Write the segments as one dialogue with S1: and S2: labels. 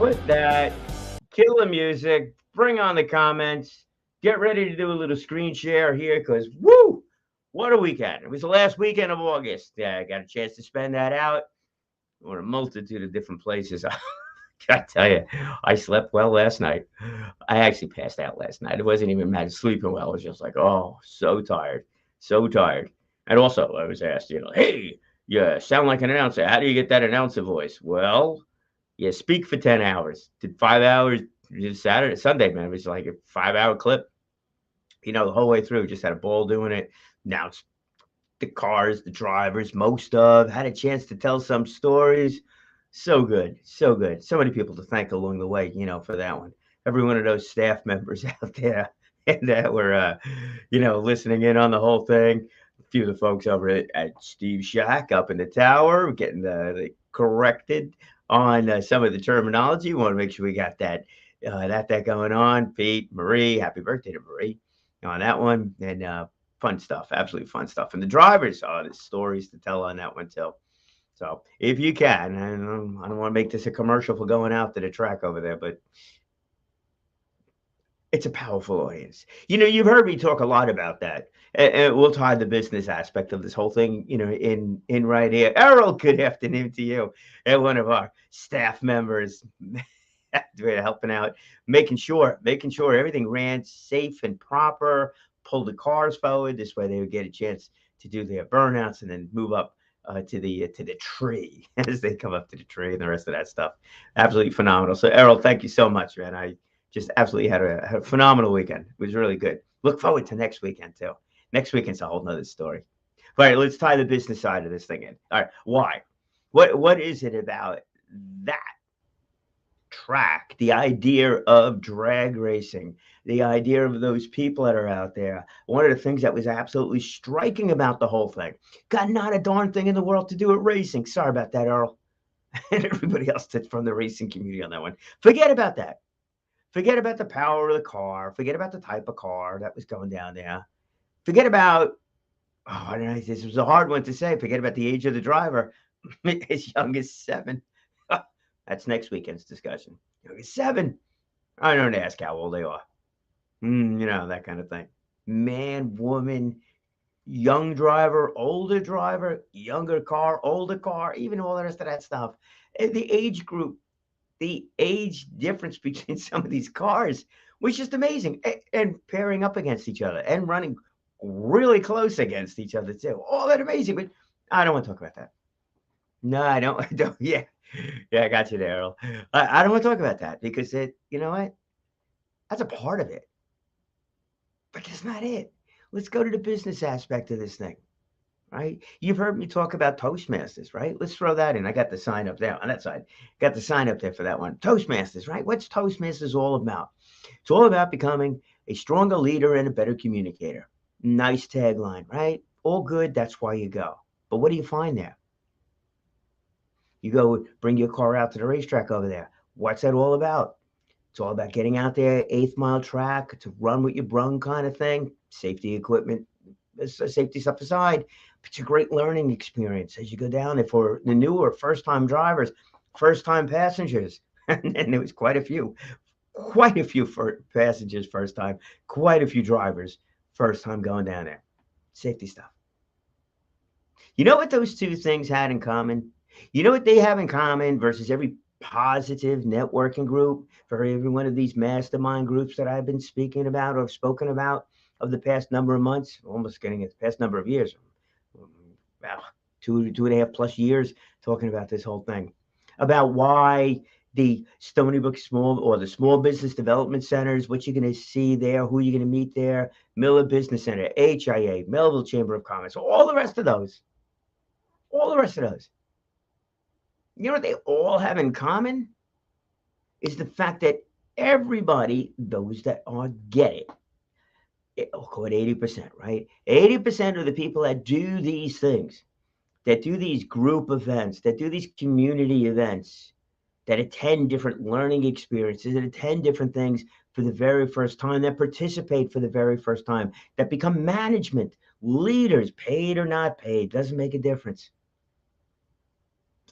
S1: With that, kill the music, bring on the comments, get ready to do a little screen share here because, woo, what a weekend. It was the last weekend of August. Yeah, I got a chance to spend that out on a multitude of different places. I gotta tell you, I slept well last night. I actually passed out last night. It wasn't even mad sleeping well. I was just like, oh, so tired, so tired. And also, I was asked, hey, you sound like an announcer. How do you get that announcer voice? Well, you speak for 10 hours. Did 5 hours Saturday, Sunday, man. It was like a 5 hour clip, the whole way through. Just had a ball doing it. Announced the cars, the drivers, most of, had a chance to tell some stories. So good, so good. So many people to thank along the way, for that one. Every one of those staff members out there and that were, listening in on the whole thing. A few of the folks over at Steve Shack up in the tower getting the corrected on some of the terminology. We want to make sure we got that going on. Pete, Marie, happy birthday to Marie on that one. And fun stuff, absolutely fun stuff. And the drivers, the stories to tell on that one too. So if you can, I don't want to make this a commercial for going out to the track over there, but it's a powerful audience. You've heard me talk a lot about that. And we'll tie the business aspect of this whole thing, in right here. Errol, good afternoon to you. And one of our staff members helping out, making sure everything ran safe and proper, pull the cars forward. This way they would get a chance to do their burnouts and then move up to the tree as they come up to the tree and the rest of that stuff. Absolutely phenomenal. So Errol, thank you so much, man. I just absolutely had a phenomenal weekend. It was really good. Look forward to next weekend too. Next weekend's a whole nother story. All right, let's tie the business side of this thing in. All right, why? What is it about that track, the idea of drag racing, the idea of those people that are out there? One of the things that was absolutely striking about the whole thing, got not a darn thing in the world to do with racing. Sorry about that, Earl. And everybody else that's from the racing community on that one. Forget about that. Forget about the power of the car. Forget about the type of car that was going down there. Forget about, I don't know, this was a hard one to say. Forget about the age of the driver, as young as 7. That's next weekend's discussion. Young as 7. I don't ask how old they are. That kind of thing. Man, woman, young driver, older driver, younger car, older car, even all the rest of that stuff. The age group, the age difference between some of these cars was just amazing. And pairing up against each other and running really close against each other too. All that amazing. But I don't want to talk about that. No, I don't. I don't. Yeah. Yeah, I got you there, Earl. I don't want to talk about that because you know what? That's a part of it. But that's not it. Let's go to the business aspect of this thing. Right? You've heard me talk about Toastmasters, right? Let's throw that in. I got the sign up there on that side. Got the sign up there for that one. Toastmasters, right? What's Toastmasters all about? It's all about becoming a stronger leader and a better communicator. Nice tagline, right? All good. That's why you go. But what do you find there? You go bring your car out to the racetrack over there. What's that all about? It's all about getting out there, 8th-mile track, to run with your brung kind of thing. Safety equipment, safety stuff aside. It's a great learning experience as you go down there for the newer first-time drivers, first-time passengers. And there was quite a few for passengers first time, quite a few drivers first time going down there. Safety stuff. You know what those two things had in common? You know what they have in common versus every positive networking group, for every one of these mastermind groups that I've been speaking about or have spoken about of the past number of months, almost getting it the past number of years, about 2.5 plus years talking about this whole thing, about why the Stony Brook the small business development centers, what you're going to see there, who you're going to meet there, Miller Business Center, HIA, Melville Chamber of Commerce, all the rest of those. You know what they all have in common? Is the fact that everybody, those that are get I'll call it 80%, right? 80% of the people that do these things, that do these group events, that do these community events, that attend different learning experiences, that attend different things for the very first time, that participate for the very first time, that become management, leaders, paid or not paid, doesn't make a difference.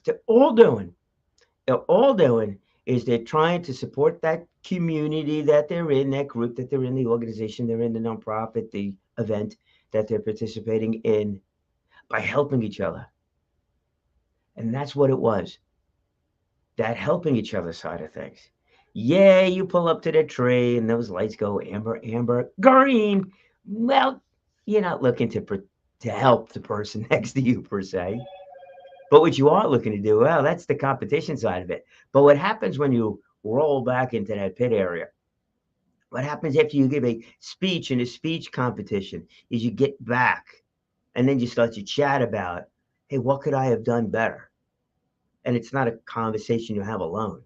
S1: They're all doing is they're trying to support that community that they're in, that group that they're in, the organization they're in, the nonprofit, the event that they're participating in, by helping each other. And that's what it was, that helping each other side of things. Yeah, you pull up to the tree and those lights go amber, amber, green. Well, you're not looking to help the person next to you per se. But what you are looking to do, well, that's the competition side of it. But what happens when you roll back into that pit area? What happens after you give a speech in a speech competition is you get back and then you start to chat about, hey, what could I have done better? And it's not a conversation you have alone.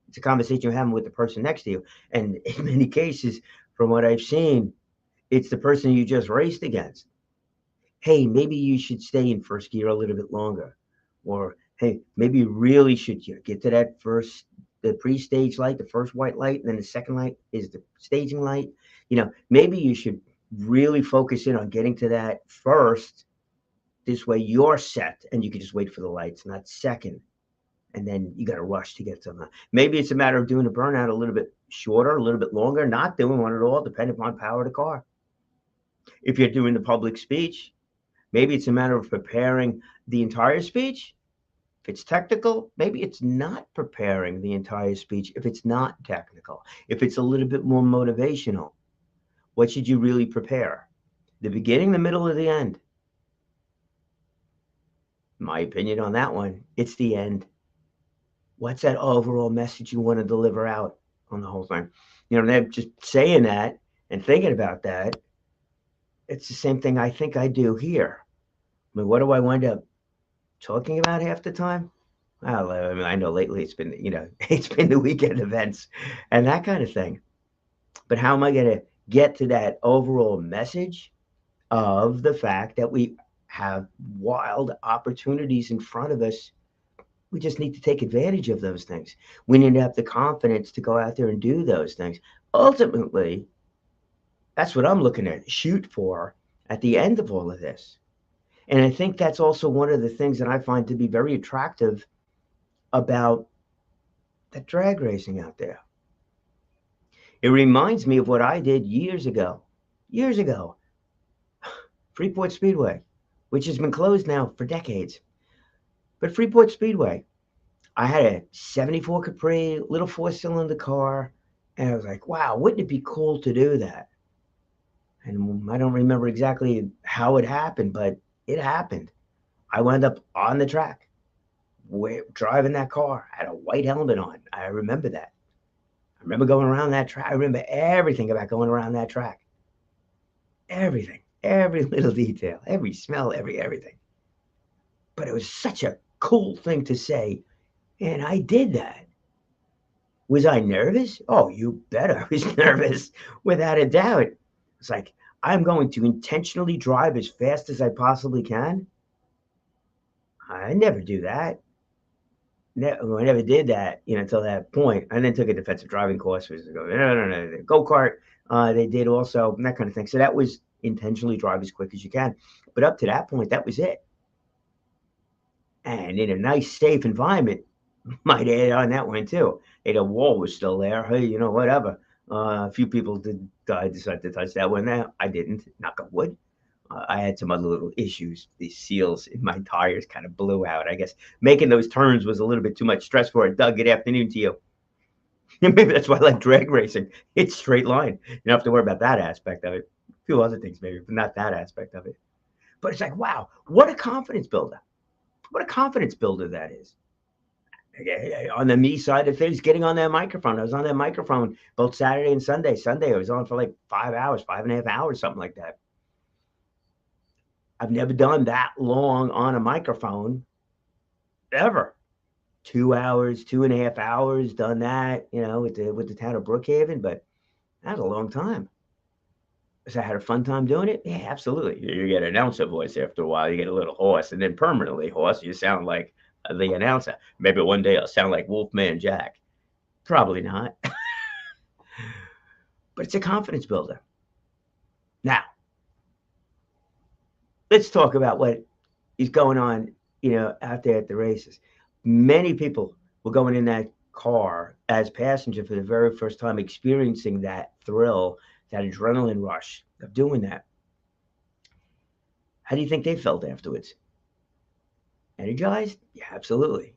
S1: It's a conversation you're having with the person next to you. And in many cases, from what I've seen, it's the person you just raced against. Hey, maybe you should stay in first gear a little bit longer. Or, hey, maybe you really should get to that the pre-stage light, the first white light, and then the second light is the staging light. Maybe you should really focus in on getting to that first. This way you're set and you can just wait for the lights, not second. And then you got to rush to get to them. Maybe it's a matter of doing a burnout a little bit shorter, a little bit longer, not doing one at all, depending upon power of the car. If you're doing the public speech, maybe it's a matter of preparing the entire speech. If it's technical, maybe it's not preparing the entire speech. If it's not technical, if it's a little bit more motivational, what should you really prepare? The beginning, the middle, or the end? My opinion on that one, it's the end. What's that overall message you want to deliver out on the whole thing? They're just saying that and thinking about that. It's the same thing I think I do here. I mean, what do I wind up talking about half the time? Well, I mean, I know lately it's been, it's been the weekend events and that kind of thing. But how am I going to get to that overall message of the fact that we have wild opportunities in front of us? We just need to take advantage of those things. We need to have the confidence to go out there and do those things. Ultimately, that's what I'm looking at, shoot for at the end of all of this. And I think that's also one of the things that I find to be very attractive about the drag racing out there. It reminds me of what I did years ago. Freeport Speedway, which has been closed now for decades. But Freeport Speedway, I had a 74 Capri, little 4-cylinder car, and I was like, wow, wouldn't it be cool to do that? And I don't remember exactly how it happened, but it happened. I wound up on the track, driving that car. I had a white helmet on. I remember that. I remember going around that track. I remember everything about going around that track. Everything, every little detail, every smell, everything. But it was such a cool thing to say, and I did that. Was I nervous? Oh, you bet I was nervous, without a doubt. It's like, I'm going to intentionally drive as fast as I possibly can. I never do that. I never did that, until that point. I then took a defensive driving course, which is no, go-kart. They did also, and that kind of thing. So that was intentionally drive as quick as you can. But up to that point, that was it. And in a nice, safe environment, might add on that one too. Hey, the wall was still there. Hey, whatever. A few people decided to touch that one. Now I didn't. Knock on wood. I had some other little issues. These seals in my tires kind of blew out. I guess making those turns was a little bit too much stress for it. Doug, good afternoon to you. Maybe that's why I like drag racing. It's straight line. You don't have to worry about that aspect of it. A few other things maybe, but not that aspect of it. But it's like, wow, what a confidence builder. What a confidence builder that is. On the me side of things, getting on that microphone. I was on that microphone both Saturday and Sunday. Sunday, I was on for like 5 hours, 5.5 hours, something like that. I've never done that long on a microphone ever. 2 hours, 2.5 hours, done that, with the town of Brookhaven, but that was a long time. So I had a fun time doing it. Yeah, absolutely. You get an announcer voice after a while. You get a little hoarse, and then permanently hoarse. You sound like the announcer. Maybe one day I'll sound like Wolfman Jack. Probably not. But it's a confidence builder. Now, let's talk about what is going on, out there at the races. Many people were going in that car as passenger for the very first time, experiencing that thrill, that adrenaline rush of doing that, how do you think they felt afterwards? Energized? Yeah, absolutely.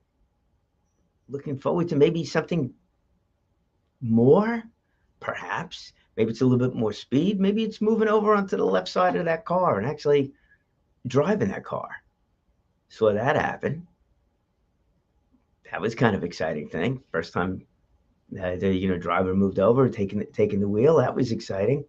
S1: Looking forward to maybe something more, perhaps. Maybe it's a little bit more speed. Maybe it's moving over onto the left side of that car and actually driving that car. Saw that happen. That was kind of exciting thing. First time the driver moved over, taking the wheel. That was exciting.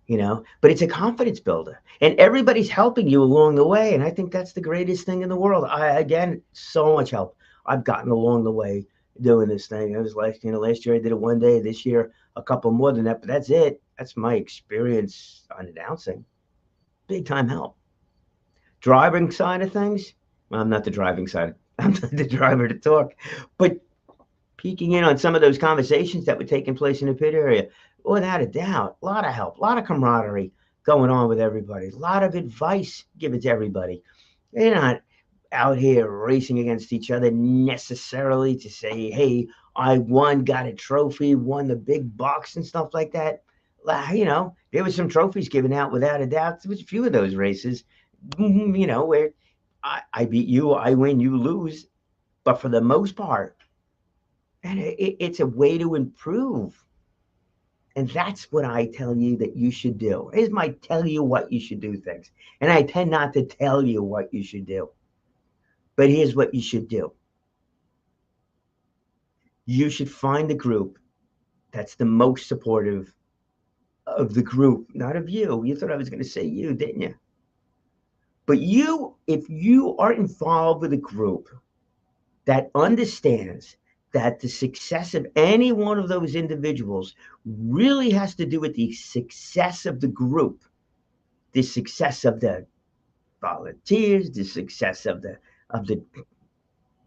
S1: But it's a confidence builder, and everybody's helping you along the way. And I think that's the greatest thing in the world. Again, so much help I've gotten along the way doing this thing. It was like, last year I did it one day, this year a couple more than that, but that's it. That's my experience on announcing. Big time help. Driving side of things, well, I'm not the driving side. I'm not the driver to talk, but peeking in on some of those conversations that were taking place in the pit area, without a doubt, a lot of help, a lot of camaraderie going on with everybody, a lot of advice given to everybody. They're not out here racing against each other necessarily to say, hey, I won, got a trophy, won the big bucks and stuff like that. There was some trophies given out without a doubt. There was a few of those races, where I beat you, I win, you lose. But for the most part, and it's a way to improve. And that's what I tell you that you should do. Is my tell you what you should do things. And I tend not to tell you what you should do. But here's what you should do. You should find the group that's the most supportive of the group, not of you. You thought I was going to say you, didn't you? But if you are involved with a group that understands that the success of any one of those individuals really has to do with the success of the group, the success of the volunteers, the success of the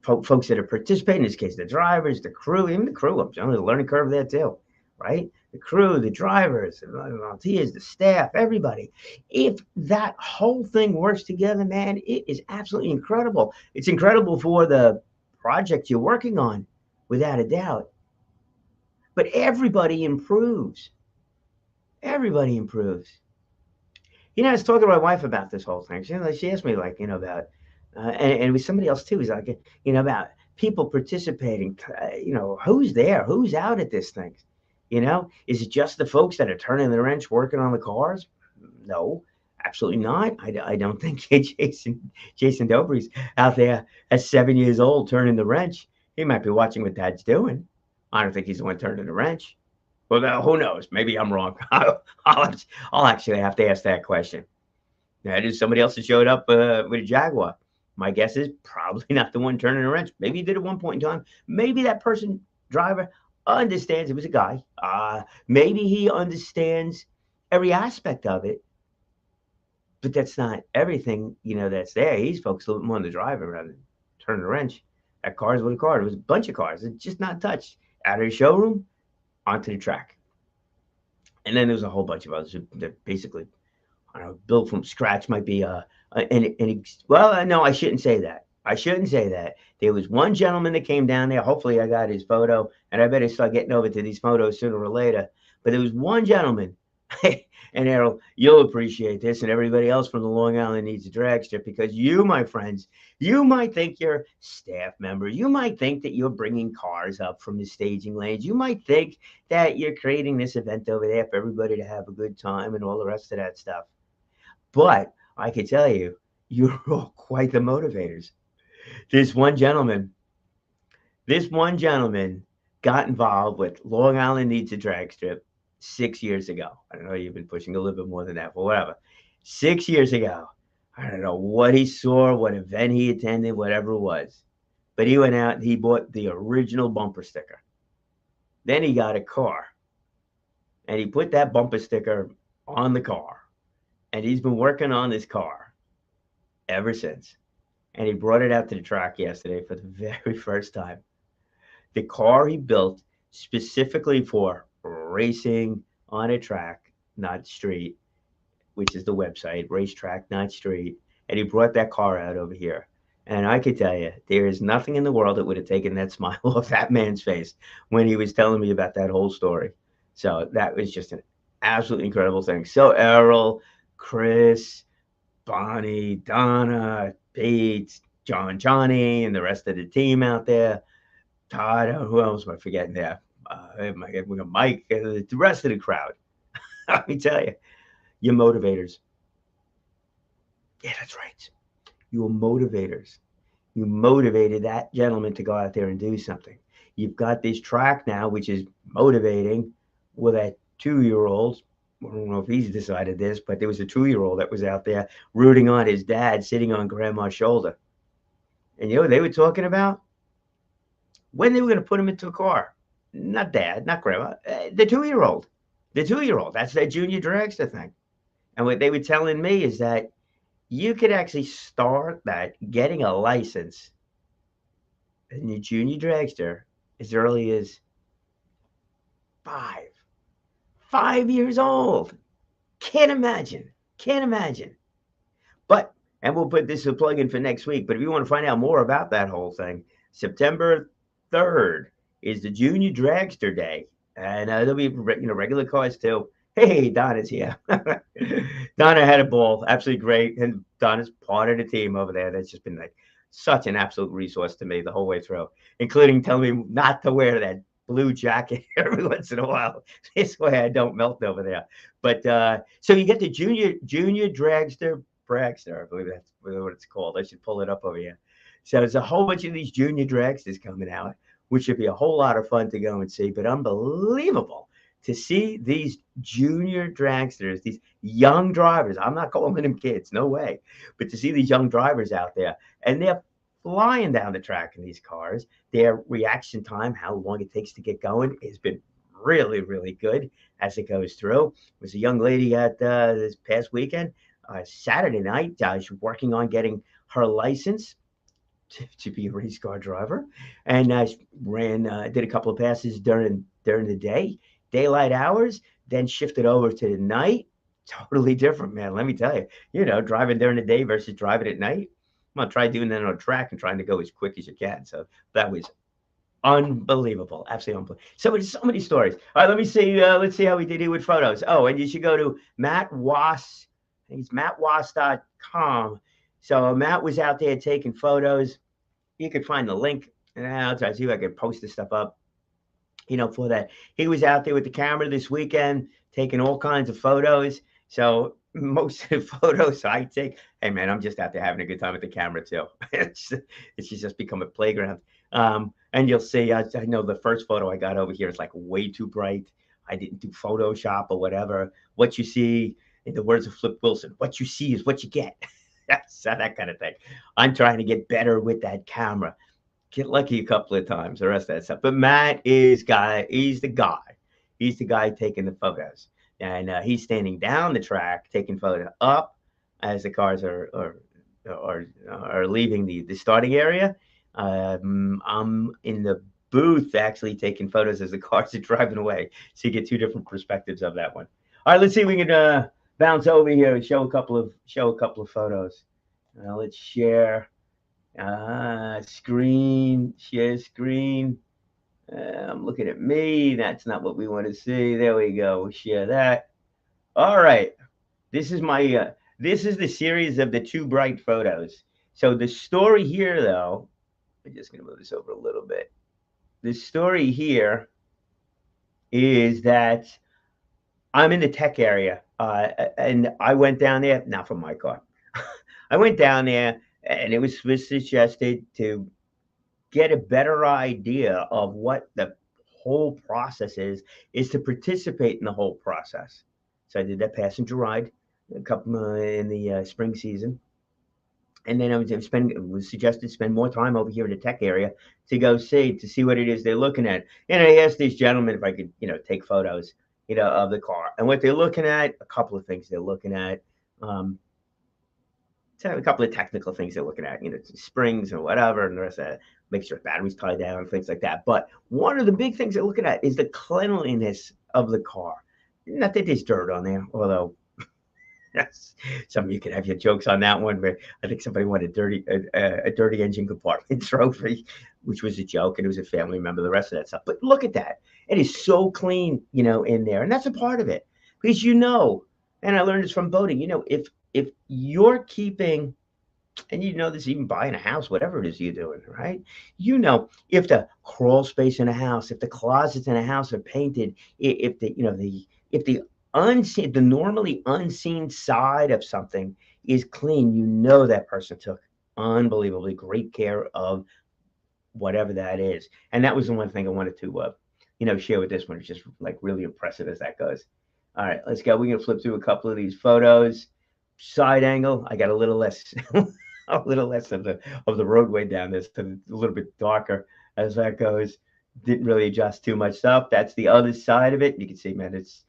S1: folks that are participating, in this case, the drivers, the crew, even the crew. I'm showing the learning curve there too, right? The crew, the drivers, the volunteers, the staff, everybody. If that whole thing works together, man, it is absolutely incredible. It's incredible for the project you're working on, without a doubt. But everybody improves. Everybody improves. I was talking to my wife about this whole thing. She asked me, like, about, and it was somebody else too. He's like, about people participating. Who's there? Who's out at this thing? Is it just the folks that are turning the wrench, working on the cars? No, absolutely not. I don't think Jason Dobry's out there at 7 years old turning the wrench. He might be watching what Dad's doing. I don't think he's the one turning the wrench. Well, who knows? Maybe I'm wrong. I'll actually have to ask that question. That is somebody else that showed up with a Jaguar. My guess is probably not the one turning the wrench. Maybe he did at one point in time. Maybe that driver understands it was a guy. Maybe he understands every aspect of it, but that's not everything, that's there. He's focused a little bit more on the driver rather than turning the wrench. That car is what a car. It was a bunch of cars. It's just not touched. Out of the showroom, onto the track. And then there's a whole bunch of others that basically, I don't know, built from scratch. Might be well, no, I shouldn't say that. I shouldn't say that. There was one gentleman that came down there. Hopefully I got his photo, and I better start getting over to these photos sooner or later. But there was one gentleman, and Errol, you'll appreciate this, and everybody else from the Long Island Needs a Drag Strip, because you, my friends, you might think you're staff member. You might think that you're bringing cars up from the staging lanes. You might think that you're creating this event over there for everybody to have a good time and all the rest of that stuff. But I can tell you, you're all quite the motivators. This one gentleman got involved with Long Island Needs a Drag Strip 6 years ago. I don't know, you've been pushing a little bit more than that, but whatever. 6 years ago, I don't know what he saw, what event he attended, whatever it was. But he went out and he bought the original bumper sticker. Then he got a car and he put that bumper sticker on the car. And he's been working on this car ever since. And he brought it out to the track yesterday for the very first time. The car he built specifically for racing on a track, not street, which is the website, Racetrack, Not Street. And he brought that car out over here. And I could tell you, there is nothing in the world that would have taken that smile off that man's face when he was telling me about that whole story. So that was just an absolutely incredible thing. So Errol, Chris, Bonnie, Donna, Pete, John, Johnny, and the rest of the team out there. Todd, who else am I forgetting there? We got Mike, the rest of the crowd. Let me tell you, you're motivators. Yeah, that's right. You're motivators. You motivated that gentleman to go out there and do something. You've got this track now, which is motivating with that 2-year-old. I don't know if he's decided this, but there was a 2-year-old that was out there rooting on his dad sitting on grandma's shoulder. And you know what they were talking about? When they were going to put him into a car. Not dad, not grandma, the 2-year-old. The 2-year-old. That's that junior dragster thing. And what they were telling me is that you could actually start that getting a license in your junior dragster as early as 5. 5 years old. Can't imagine. Can't imagine. But, and we'll put this a plug in for next week, but if you want to find out more about that whole thing, September 3rd is the Junior Dragster Day. And there'll be regular cars too. Hey, Donna's here. Donna had a ball. Absolutely great. And Donna's part of the team over there. That's just been like such an absolute resource to me the whole way through, including telling me not to wear that blue jacket every once in a while. This way I don't melt over there. But so you get the junior dragster bragster, I believe that's what it's called. I should pull it up over here. So there's a whole bunch of these junior dragsters coming out, which should be a whole lot of fun to go and see. But unbelievable to see these junior dragsters, these young drivers. I'm not calling them kids, no way. But to see these young drivers out there, and they're flying down the track in these cars. Their reaction time, how long it takes to get going, has been really, really good as it goes through. There was a young lady at this past weekend, Saturday night. She's working on getting her license to be a race car driver, and did a couple of passes during the day, daylight hours, then shifted over to the night. Totally different, man. Let me tell you. Driving during the day versus driving at night. I'm gonna try doing that on a track and trying to go as quick as you can. So that was unbelievable, absolutely unbelievable. So many stories. All right, let me see. Let's see how we did here with photos. Oh, and you should go to Matt Wass. I think it's mattwass.com. So Matt was out there taking photos. You could find the link, and I'll try to see if I can post this stuff up. For that, he was out there with the camera this weekend taking all kinds of photos. So most of the photos I take, hey man, I'm just out there having a good time with the camera too. It's just become a playground. And you'll see, I know the first photo I got over here is like way too bright. I didn't do Photoshop or whatever. What you see, in the words of Flip Wilson, what you see is what you get. That's that kind of thing. I'm trying to get better with that camera. Get lucky a couple of times, the rest of that stuff. But Matt he's the guy. He's the guy taking the photos. And he's standing down the track, taking photos up as the cars are leaving the starting area. I'm in the booth actually taking photos as the cars are driving away, so you get two different perspectives of that one. All right, let's see if we can bounce over here and show a couple of photos. Let's share screen. Share screen. I'm looking at me. That's not what we want to see. There we go. We'll share that. All right. This is my this is the series of the two bright photos. So the story here, though, I'm just going to move this over a little bit. The story here is that I'm in the tech area, and I went down there, not from my car. I went down there, and it was suggested to get a better idea of what the whole process is to participate in the whole process. So I did that passenger ride a couple in the spring season, and then I was suggested to spend more time over here in the tech area to go see what it is they're looking at. And I asked these gentlemen if I could take photos of the car, and what they're looking at. A couple of things they're looking at. So a couple of technical things they're looking at, springs or whatever, and the rest of that, make sure the battery's tied down, things like that. But one of the big things they're looking at is the cleanliness of the car. Not that there's dirt on there, although Yes, some of you could have your jokes on that one, but I think somebody won a dirty engine compartment trophy, which was a joke, and it was a family member. The rest of that stuff, but look at that; it is so clean, in there, and that's a part of it because and I learned this from boating. If you're keeping, and this even buying a house, whatever it is you're doing, right? If the crawl space in a house, if the closets in a house are painted, if the you know the if the normally unseen side of something is clean, that person took unbelievably great care of whatever that is. And that was the one thing I wanted to share with this one. It's just like really impressive as that goes. All right, let's go. We're gonna flip through a couple of these photos. Side angle, I got a little less a little less of the roadway down this, so it's a little bit darker as that goes. Didn't really adjust too much stuff. That's the other side of it. You can see, man, it's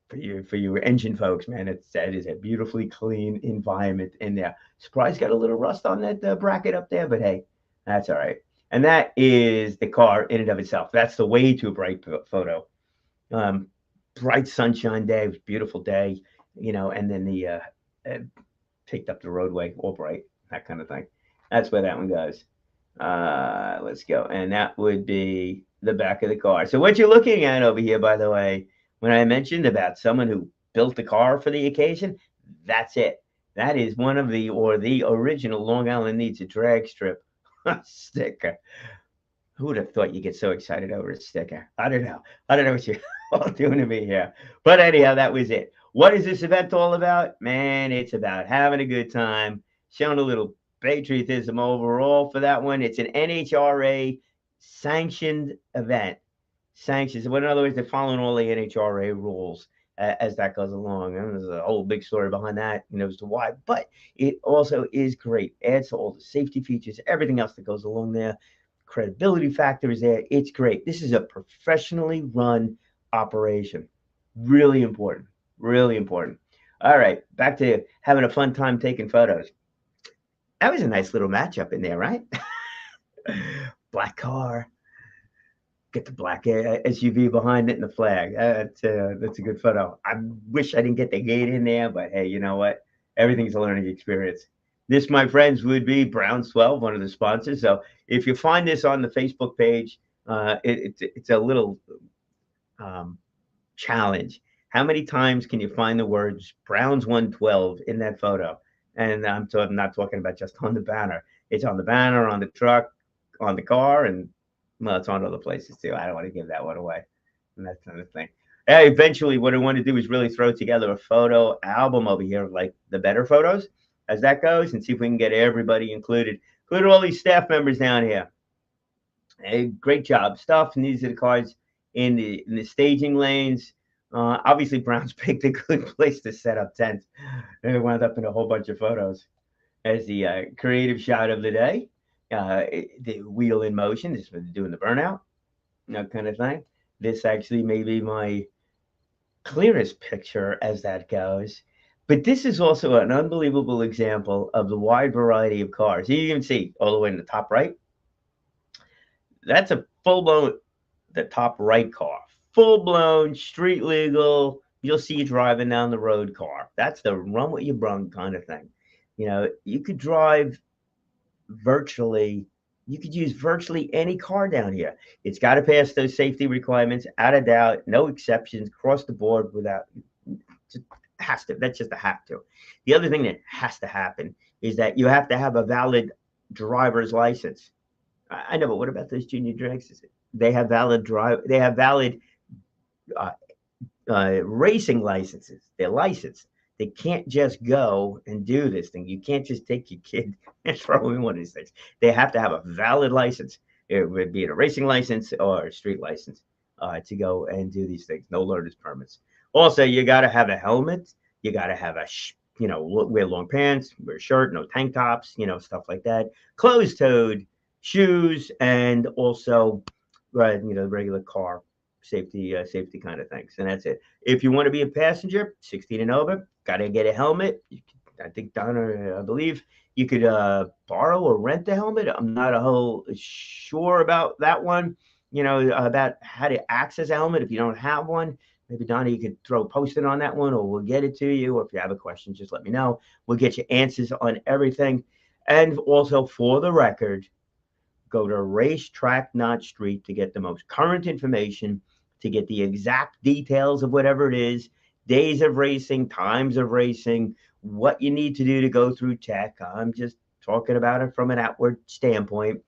S1: for you engine folks, man. That is a beautifully clean environment in there. Surprised got a little rust on that bracket up there, but hey, that's all right. And that is the car in and of itself. That's the way too bright photo. Um, Bright sunshine day. It was a beautiful day, and then the picked up the roadway, all bright, that kind of thing. That's where that one goes. Let's go. And that would be the back of the car. So what you're looking at over here, by the way, when I mentioned about someone who built the car for the occasion, that's it. That is one of the original Long Island Needs a Drag strip sticker. Who would have thought you get so excited over a sticker? I don't know. I don't know what you're all doing to me here. But anyhow, that was it. What is this event all about? Man, it's about having a good time, showing a little patriotism overall for that one. It's an NHRA sanctioned event. Sanctions. Well, in other words, they're following all the NHRA rules as that goes along. And there's a whole big story behind that, as to why. But it also is great. Adds to all the safety features, everything else that goes along there. Credibility factor is there. It's great. This is a professionally run operation. Really important. Really important. All right, back to having a fun time taking photos. That was a nice little matchup in there, right? Black car, get the black SUV behind it and the flag. That's a good photo. I wish I didn't get the gate in there, but hey, you know what? Everything's a learning experience. This, my friends, would be Browns 12, one of the sponsors. So if you find this on the Facebook page, it's a little challenge. How many times can you find the words Browns 112 in that photo? And I'm not talking about just on the banner. It's on the banner, on the truck, on the car, and well, it's on other places too. I don't want to give that one away. And that's another thing. Eventually, what I want to do is really throw together a photo album over here of like the better photos as that goes, and see if we can get everybody included. Include all these staff members down here. Hey, great job. Stuff, and these are the cars in the staging lanes. Obviously, Browns picked a good place to set up tents. And it wound up in a whole bunch of photos. As the creative shot of the day, the wheel in motion. This was doing the burnout, that kind of thing. This actually may be my clearest picture as that goes. But this is also an unbelievable example of the wide variety of cars. You can see all the way in the top right. That's a full-blown, the top right car. Full-blown, street legal, you'll see you driving down the road car. That's the run what you brung kind of thing. You could drive you could use virtually any car down here. It's got to pass those safety requirements, out of doubt, no exceptions, across the board without, just has to. That's just a have to. The other thing that has to happen is that you have to have a valid driver's license. I know, but what about those junior drags? They have valid racing licenses. They're licensed. They can't just go and do this thing. You can't just take your kid and throw him in one of these things. They have to have a valid license. It would be a racing license or a street license to go and do these things. No learner's permits. Also, you got to have a helmet. You got to have wear long pants, wear a shirt, no tank tops, stuff like that. Closed-toed shoes, and also, regular car safety kind of things. And that's it. If you want to be a passenger, 16 and over, got to get a helmet. I think Donna, I believe you could borrow or rent the helmet. I'm not a whole sure about that one, about how to access a helmet if you don't have one. maybe Donnie, you could throw a post-it on that one, or we'll get it to you. Or if you have a question, just let me know. We'll get you answers on everything. And also, for the record, go to Racetrack Not Street to get the most current information, to get the exact details of whatever it is, days of racing, times of racing, what you need to do to go through tech. I'm just talking about it from an outward standpoint.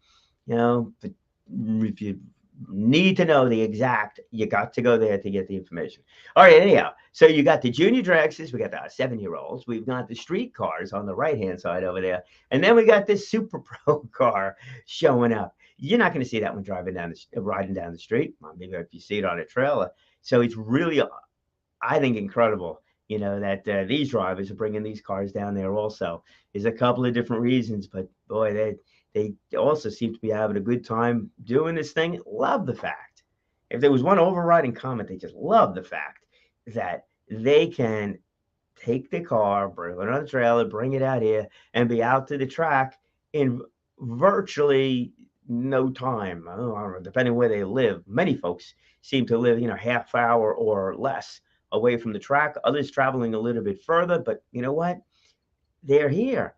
S1: But if you need to know the exact, you got to go there to get the information. All right, anyhow, so you got the junior dragsters, we got the 7-year-olds, we've got the street cars on the right-hand side over there, and then we got this Super Pro car showing up. You're not going to see that one riding down the street. Well, maybe if you see it on a trailer. So it's really, I think, incredible, that these drivers are bringing these cars down there also. There's a couple of different reasons, but boy, they also seem to be having a good time doing this thing. Love the fact, if there was one overriding comment, they just love the fact that they can take the car, bring it on a trailer, bring it out here, and be out to the track in virtually no time. I don't know, depending where they live. Many folks seem to live, half hour or less away from the track. Others traveling a little bit further, but you know what? They're here.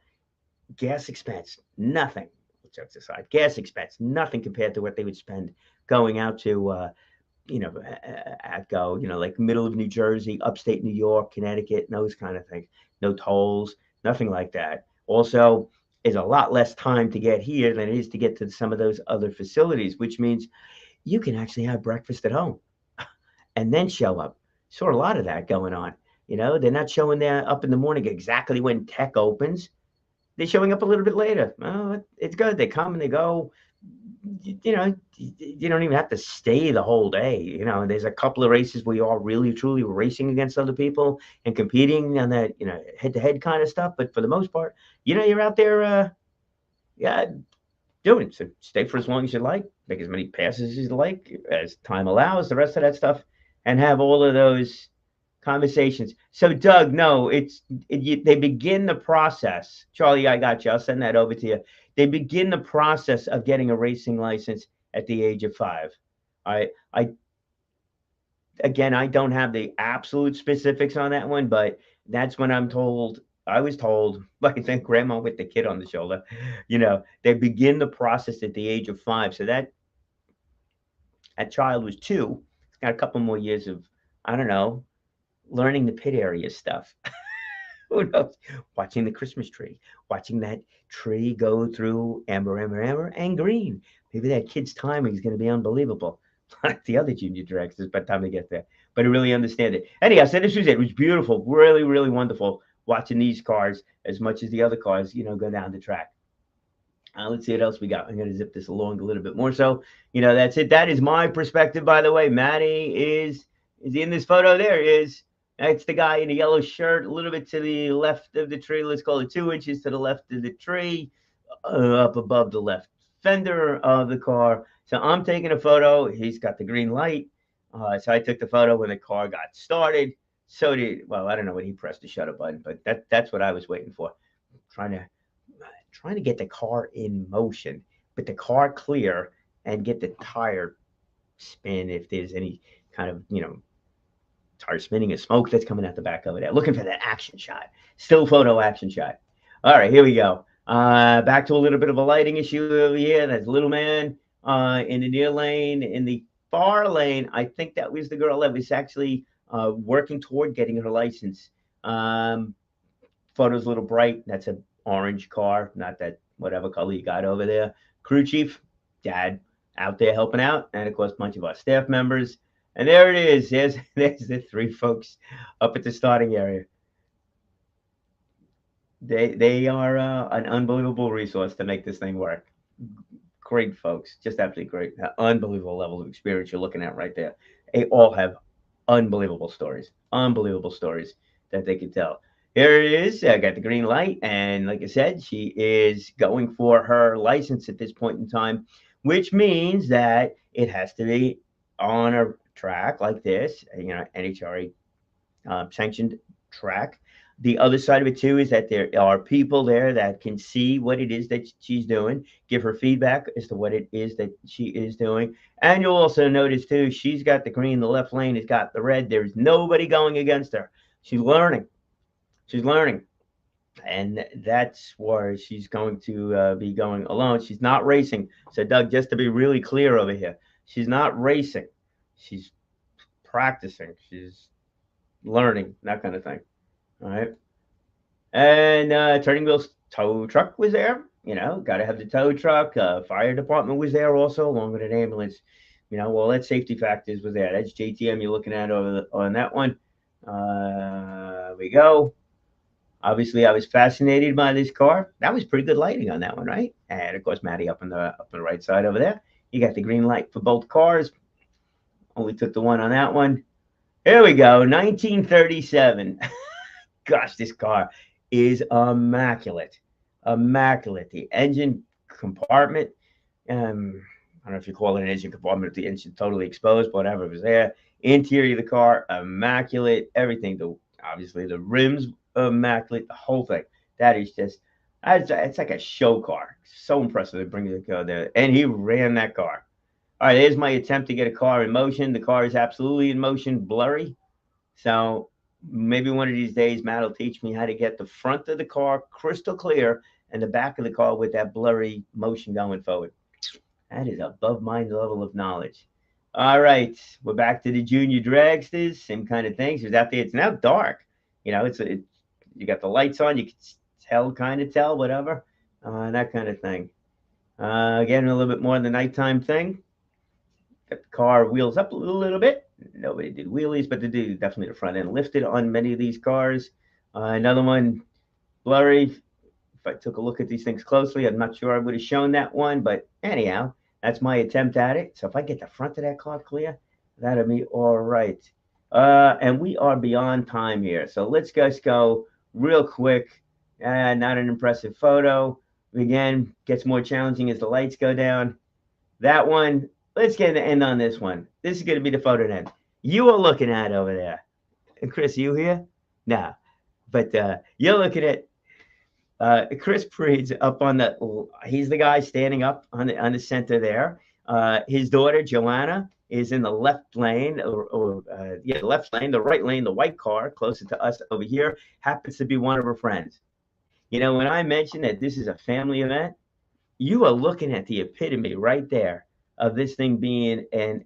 S1: Gas expense, nothing. Jokes aside, gas expense, nothing compared to what they would spend going out to, like middle of New Jersey, upstate New York, Connecticut, and those kind of things. No tolls, nothing like that. Also, is a lot less time to get here than it is to get to some of those other facilities, which means you can actually have breakfast at home and then show up. Saw a lot of that going on. They're not showing there up in the morning exactly when tech opens. They're showing up a little bit later. Oh, it's good. They come and they go. You don't even have to stay the whole day. There's a couple of races where you are really, truly racing against other people and competing on that, head-to-head kind of stuff. But for the most part, you're out there, doing it. So stay for as long as you like, make as many passes as you like, as time allows, the rest of that stuff, and have all of those conversations. So, Doug, no, they begin the process. Charlie, I got you. I'll send that over to you. They begin the process of getting a racing license at the age of 5. I don't have the absolute specifics on that one, but that's when I was told, like I think grandma with the kid on the shoulder, they begin the process at the age of 5. So that child was 2. It's got a couple more years of, I don't know, learning the pit area stuff. Who knows? Watching the Christmas tree, watching that tree go through amber, and green. Maybe that kid's timing is going to be unbelievable, like the other junior dragsters by the time they get there. But I really understand it. Anyhow, so this was it. It was beautiful, really, really wonderful watching these cars as much as the other cars, go down the track. Let's see what else we got. I'm going to zip this along a little bit more. So, that's it. That is my perspective, by the way. Maddie is in this photo. That's the guy in the yellow shirt, a little bit to the left of the tree. Let's call it 2 inches to the left of the tree, up above the left fender of the car. So I'm taking a photo. He's got the green light. So I took the photo when the car got started. I don't know when he pressed the shutter button, but that's what I was waiting for. Trying to get the car in motion, but the car clear and get the tire spin if there's any kind of, tire spinning and smoke that's coming out the back of it. Looking for that action shot. Still photo action shot. All right, here we go. Back to a little bit of a lighting issue over here. That's little man in the near lane. In the far lane, I think that was the girl that was actually working toward getting her license. Photo's a little bright. That's an orange car, not that whatever color you got over there. Crew chief, Dad, out there helping out. And, of course, a bunch of our staff members. And there it is. There's the 3 folks up at the starting area. They are an unbelievable resource to make this thing work. Great folks, just absolutely great. Unbelievable level of experience you're looking at right there. They all have unbelievable stories that they could tell. Here it is. I got the green light, and like I said, she is going for her license at this point in time, which means that it has to be on a track like this, NHRA sanctioned track. The other side of it too is that there are people there that can see what it is that she's doing, give her feedback as to what it is that she is doing. And you'll also notice too, she's got the green, the left lane has got the red. There's nobody going against her. She's learning. She's learning. And that's where she's going to be going alone. She's not racing. So, Doug, just to be really clear over here, she's not racing. She's practicing. She's learning, that kind of thing. All right. And Turning Wheels tow truck was there. Got to have the tow truck. Fire department was there also, along with an ambulance. All that safety factors was there. That's JTM you're looking at on that one. We go. Obviously, I was fascinated by this car. That was pretty good lighting on that one, right? And of course, Maddie up on the right side over there. You got the green light for both cars. Only took the one on that one. Here we go, 1937. Gosh, this car is immaculate. Immaculate. The engine compartment, I don't know if you call it an engine compartment, if the engine totally exposed, whatever was there. Interior of the car, immaculate. Everything. Obviously, the rims, immaculate. The whole thing. That is just, it's like a show car. So impressive to bring the car there. And he ran that car. All right, here's my attempt to get a car in motion. The car is absolutely in motion, blurry. So maybe one of these days, Matt will teach me how to get the front of the car crystal clear and the back of the car with that blurry motion going forward. That is above my level of knowledge. All right, we're back to the junior dragsters, same kind of things. It's out there. It's now dark. You got the lights on. You can kind of tell, whatever, that kind of thing. Again, a little bit more in the nighttime thing. Got the car wheels up a little bit. Nobody did wheelies, but they do definitely the front end lifted on many of these cars. Another one, blurry. If I took a look at these things closely, I'm not sure I would have shown that one, but anyhow, that's my attempt at it. So if I get the front of that car clear, that'll be all right. And we are beyond time here. So let's just go real quick. Not an impressive photo. Again, gets more challenging as the lights go down. That one, let's get an end on this one. This is going to be the photo end. You are looking at over there. And Chris, you here? No. But you're looking at Chris Preed's up on he's the guy standing up on the center there. His daughter, Joanna, is in the left lane, the left lane, the right lane, the white car closer to us over here, happens to be one of her friends. When I mentioned that this is a family event, you are looking at the epitome right there of this thing being a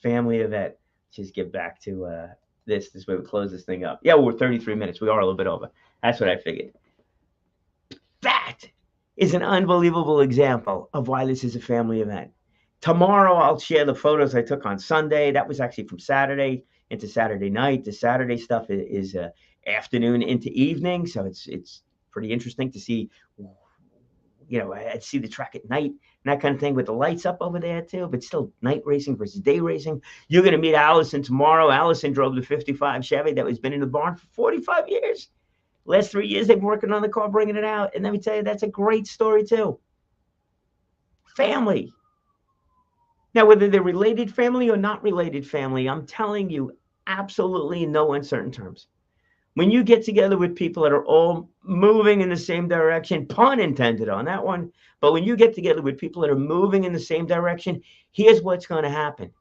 S1: family event. Just get back to this. This way we close this thing up. Yeah, we're 33 minutes. We are a little bit over. That's what I figured. That is an unbelievable example of why this is a family event. Tomorrow, I'll share the photos I took on Sunday. That was actually from Saturday into Saturday night. The Saturday stuff is afternoon into evening. So it's pretty interesting to see, I'd see the track at night and that kind of thing with the lights up over there too, but still night racing versus day racing. You're going to meet Allison tomorrow. Allison drove the 55 Chevy that was been in the barn for 45 years. Last 3 years, they've been working on the car, bringing it out. And let me tell you, that's a great story too. Family. Now, whether they're related family or not related family, I'm telling you, absolutely in no uncertain terms. When you get together with people that are all moving in the same direction, pun intended on that one, but when you get together with people that are moving in the same direction, here's what's going to happen.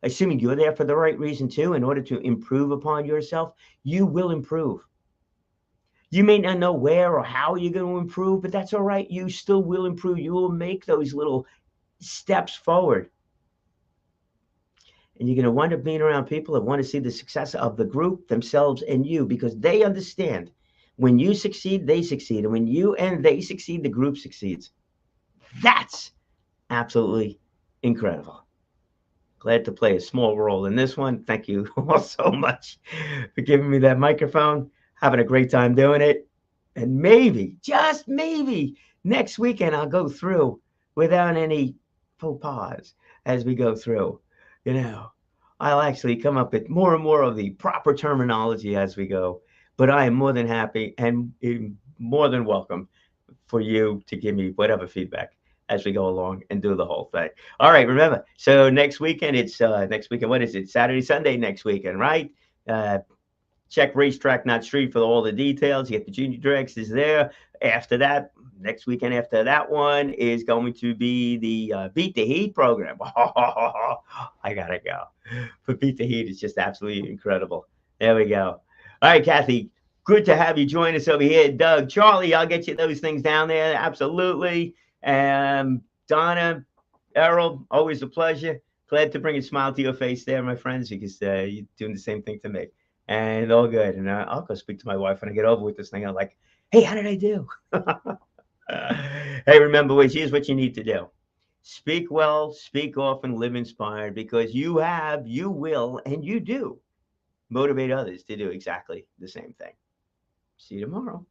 S1: Assuming you're there for the right reason too, in order to improve upon yourself, you will improve. You may not know where or how you're going to improve, but that's all right. You still will improve. You will make those little steps forward. And you're going to wind up being around people that want to see the success of the group, themselves, and you, because they understand when you succeed, they succeed. And when you and they succeed, the group succeeds. That's absolutely incredible. Glad to play a small role in this one. Thank you all so much for giving me that microphone. Having a great time doing it. And maybe, just maybe, next weekend I'll go through without any faux pas as we go through. I'll actually come up with more and more of the proper terminology as we go. But I am more than happy and more than welcome for you to give me whatever feedback as we go along and do the whole thing. All right, remember, so next weekend, what is it? Saturday, Sunday next weekend, right? Check Racetrack Not Street for all the details. You get the junior directs is there. After that, next weekend after that one is going to be the Beat the Heat program. I gotta go. But Beat the Heat is just absolutely incredible. There we go. All right, Kathy. Good to have you join us over here. Doug, Charlie, I'll get you those things down there. Absolutely. Donna, Errol, always a pleasure. Glad to bring a smile to your face there, my friends, because you're doing the same thing to me. And all good. And I'll go speak to my wife when I get over with this thing. I'm like, hey, how did I do? Hey, remember, here's what you need to do. Speak well, speak often, live inspired, because you have, you will, and you do motivate others to do exactly the same thing. See you tomorrow.